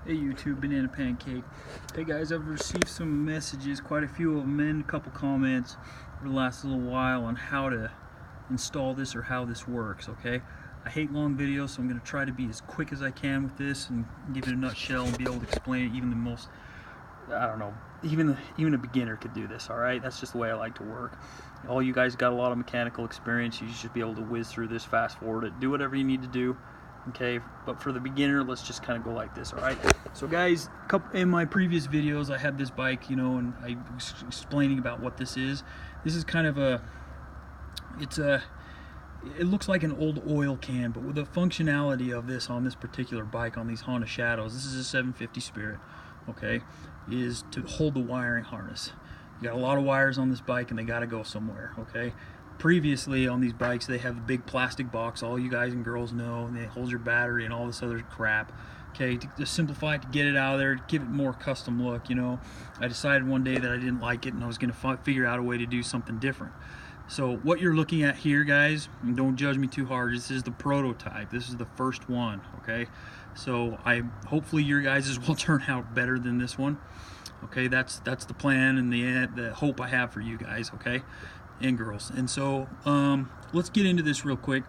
Hey YouTube, Banana Pancake. Hey guys, I've received some messages, quite a few of them, and a couple comments over the last little while on how to install this or how this works, okay? I hate long videos, so I'm going to try to be as quick as I can with this and give it a nutshell and be able to explain it. Even the most, I don't know, even a beginner could do this, alright? That's just the way I like to work. All you guys got a lot of mechanical experience. You should be able to whiz through this, fast forward it, do whatever you need to do. Okay, but for the beginner, let's just kind of go like this. All right, so guys, in my previous videos I had this bike, you know, and I was explaining about what this is. This is kind of it looks like an old oil can, but with the functionality of this on this particular bike, on these Honda Shadows, this is a 750 Spirit, okay, is to hold the wiring harness. You got a lot of wires on this bike and they got to go somewhere, okay? Previously on these bikes they have a big plastic box, all you guys and girls know, and they hold your battery and all this other crap. Okay, to simplify it, to get it out of there, to give it more custom look, you know, I decided one day that I didn't like it and I was going to figure out a way to do something different. So what you're looking at here, guys, and don't judge me too hard, this is the prototype. This is the first one, okay? So hopefully your guys' will turn out better than this one. Okay, that's the plan and the hope I have for you guys, okay, and girls. And so let's get into this real quick.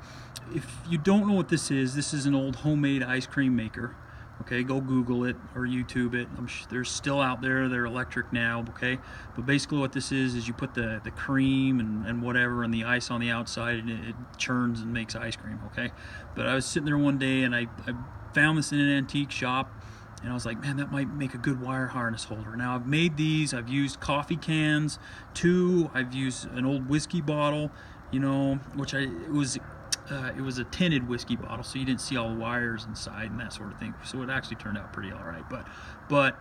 If you don't know what this is an old homemade ice cream maker. Okay, go Google it or YouTube it. I'm sure they're still out there. They're electric now, okay? But basically what this is you put the cream and whatever and the ice on the outside, and it churns and makes ice cream, okay? But I was sitting there one day and I found this in an antique shop, and I was like, man, that might make a good wire harness holder. Now I've made these. I've used coffee cans too. I've used an old whiskey bottle, you know, which it was a tinted whiskey bottle, so you didn't see all the wires inside and that sort of thing. So it actually turned out pretty all right. But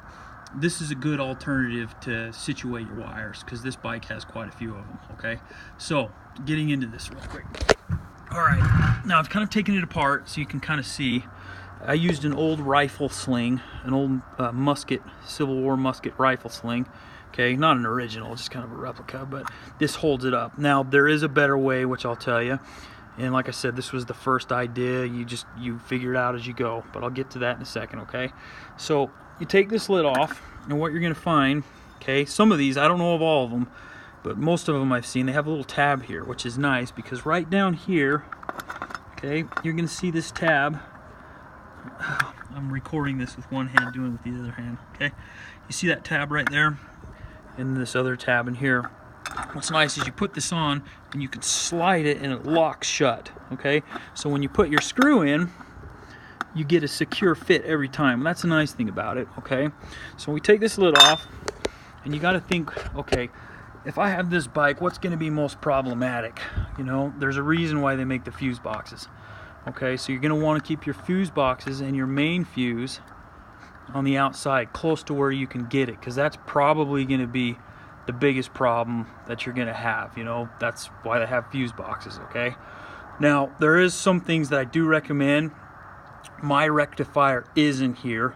this is a good alternative to situate your wires, because this bike has quite a few of them. Okay, so getting into this real quick. All right, now I've kind of taken it apart so you can kind of see. I used an old rifle sling, an old musket, Civil War musket rifle sling. Okay, not an original, just kind of a replica, but this holds it up. Now there is a better way, which I'll tell you. And like I said, this was the first idea. You figure it out as you go, but I'll get to that in a second, okay? So you take this lid off, and what you're going to find, okay, some of these, I don't know of all of them, but most of them I've seen, they have a little tab here, which is nice, because right down here, okay, you're going to see this tab. I'm recording this with one hand, doing it with the other hand, okay? You see that tab right there, and this other tab in here. What's nice is you put this on and you can slide it and it locks shut, okay? So when you put your screw in, you get a secure fit every time. That's a nice thing about it, okay? So we take this lid off, and you got to think, okay, if I have this bike, what's going to be most problematic? You know, there's a reason why they make the fuse boxes, okay? So you're going to want to keep your fuse boxes and your main fuse on the outside close to where you can get it, because that's probably going to be the biggest problem that you're gonna have. You know, that's why they have fuse boxes, okay? Now there is some things that I do recommend. My rectifier is in here.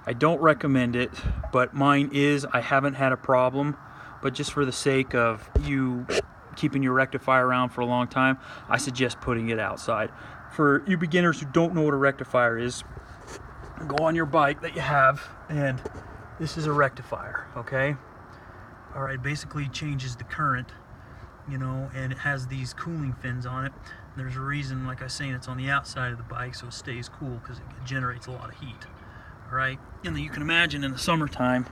I don't recommend it, but mine is. I haven't had a problem, but just for the sake of you keeping your rectifier around for a long time, I suggest putting it outside. For you beginners who don't know what a rectifier is, go on your bike that you have, and this is a rectifier, okay? Alright, basically changes the current, you know, and it has these cooling fins on it. There's a reason, like I was saying, it's on the outside of the bike so it stays cool, because it generates a lot of heat. Alright, and you can imagine in the summertime,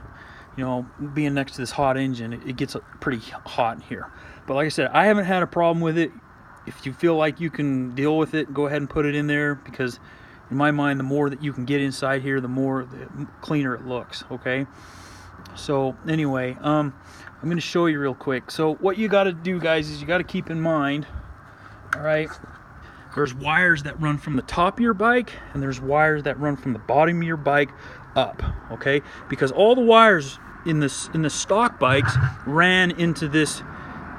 you know, being next to this hot engine, it gets pretty hot in here. But like I said, I haven't had a problem with it. If you feel like you can deal with it, go ahead and put it in there, because in my mind, the more that you can get inside here, the cleaner it looks, okay? So anyway, I'm going to show you real quick. So what you got to do, guys, is you got to keep in mind, all right, there's wires that run from the top of your bike, and there's wires that run from the bottom of your bike up, okay? Because all the wires in the stock bikes ran into this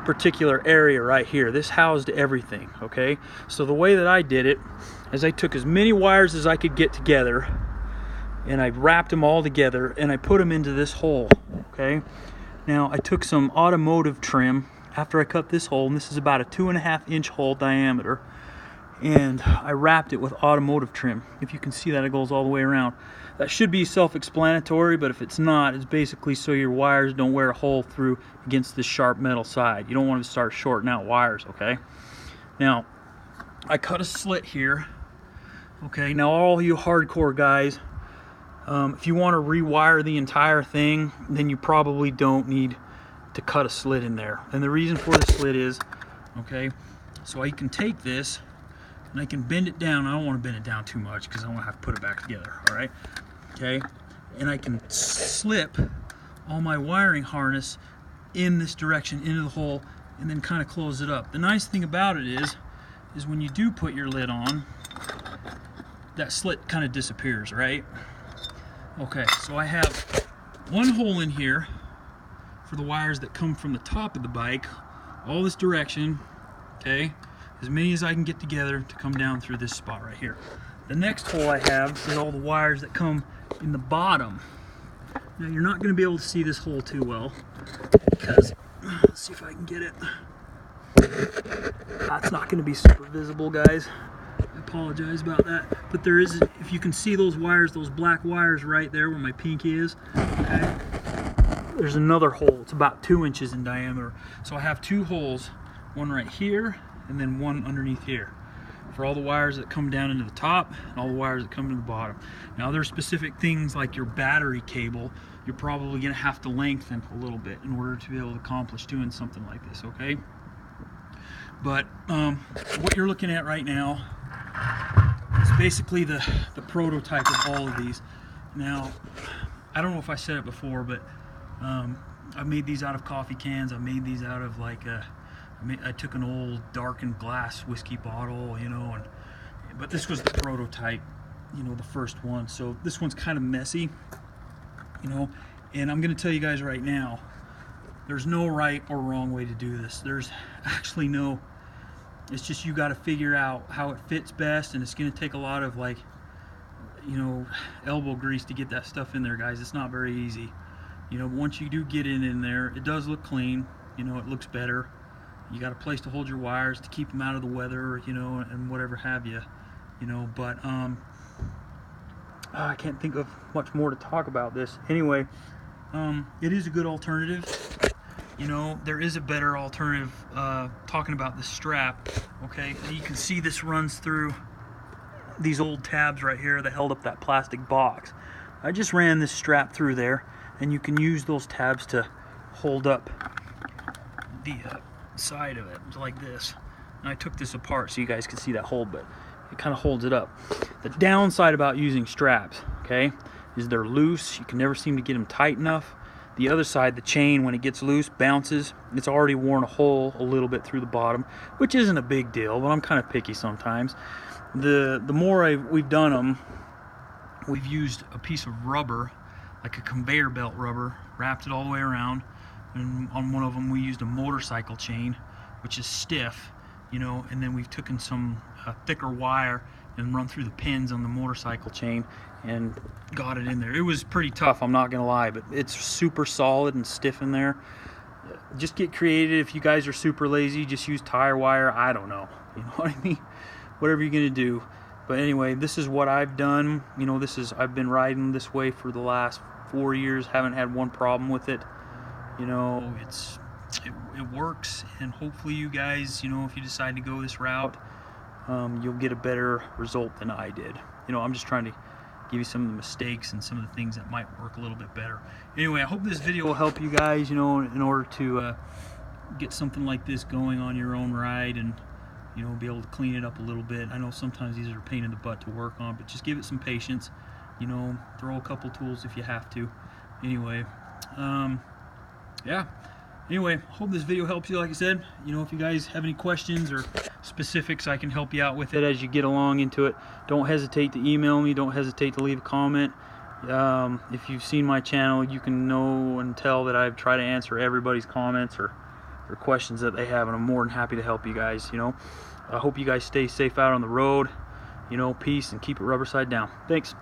particular area right here. This housed everything, okay? So the way that I did it is I took as many wires as I could get together, and I wrapped them all together, and I put them into this hole, okay? Now I took some automotive trim after I cut this hole, and this is about a 2.5 inch hole diameter, and I wrapped it with automotive trim. If you can see that, it goes all the way around. That should be self-explanatory, but if it's not, it's basically so your wires don't wear a hole through against this sharp metal side. You don't want to start shorting out wires, okay? Now, I cut a slit here. Okay, now all you hardcore guys, if you want to rewire the entire thing, then you probably don't need to cut a slit in there. And the reason for the slit is, okay, so I can take this and I can bend it down. I don't want to bend it down too much because I want to have to put it back together, all right? Okay, and I can slip all my wiring harness in this direction into the hole and then kind of close it up. The nice thing about it is when you do put your lid on, that slit kind of disappears, right? Okay, so I have one hole in here for the wires that come from the top of the bike, all this direction, okay? As many as I can get together to come down through this spot right here. The next hole I have is all the wires that come in the bottom. Now you're not going to be able to see this hole too well because, let's see if I can get it. That's not going to be super visible, guys. I apologize about that. But there is, if you can see those wires, those black wires right there where my pinky is, okay? There's another hole. It's about 2 inches in diameter. So I have two holes, one right here and then one underneath here, for all the wires that come down into the top and all the wires that come to the bottom. Now there's specific things like your battery cable, you're probably going to have to lengthen a little bit in order to be able to accomplish doing something like this, okay? But what you're looking at right now is basically the prototype of all of these. Now, I don't know if I said it before, but I made these out of coffee cans. I made these out of like I took an old darkened glass whiskey bottle, you know, but this was the prototype, you know, the first one. So this one's kind of messy, you know, and I'm going to tell you guys right now, there's no right or wrong way to do this. There's actually no, it's just you got to figure out how it fits best, and it's going to take a lot of, like, you know, elbow grease to get that stuff in there, guys. It's not very easy, you know. Once you do get it in there, it does look clean, you know, it looks better. You got a place to hold your wires to keep them out of the weather, you know, and whatever have you, you know. But I can't think of much more to talk about this. Anyway, it is a good alternative. You know, there is a better alternative, talking about the strap, okay? You can see this runs through these old tabs right here that held up that plastic box. I just ran this strap through there, and you can use those tabs to hold up the side of it like this. And I took this apart so you guys can see that hole, but it kind of holds it up. The downside about using straps, okay, is they're loose. You can never seem to get them tight enough. The other side, the chain, when it gets loose, bounces. It's already worn a hole a little bit through the bottom, which isn't a big deal, but I'm kind of picky sometimes. The more we've done them, we've used a piece of rubber, like a conveyor belt rubber, wrapped it all the way around. And on one of them, we used a motorcycle chain, which is stiff, you know, and then we've taken some thicker wire and run through the pins on the motorcycle chain and got it in there. It was pretty tough, I'm not gonna lie, but it's super solid and stiff in there. Just get creative. If you guys are super lazy, just use tire wire. I don't know, you know what I mean? Whatever you're gonna do. But anyway, this is what I've done. You know, I've been riding this way for the last 4 years, haven't had one problem with it. You know, it works, and hopefully you guys, you know, if you decide to go this route, you'll get a better result than I did. You know, I'm just trying to give you some of the mistakes and some of the things that might work a little bit better. Anyway, I hope this video will help you guys, you know, in order to get something like this going on your own ride, and, you know, be able to clean it up a little bit. I know sometimes these are a pain in the butt to work on, but just give it some patience. You know, throw a couple tools if you have to. Anyway, yeah. Anyway, hope this video helps you. Like I said, you know, if you guys have any questions or specifics, I can help you out with it as you get along into it. Don't hesitate to email me. Don't hesitate to leave a comment. If you've seen my channel, you can know and tell that I've tried to answer everybody's comments or questions that they have, and I'm more than happy to help you guys, you know. I hope you guys stay safe out on the road. You know, peace, and keep it rubber side down. Thanks.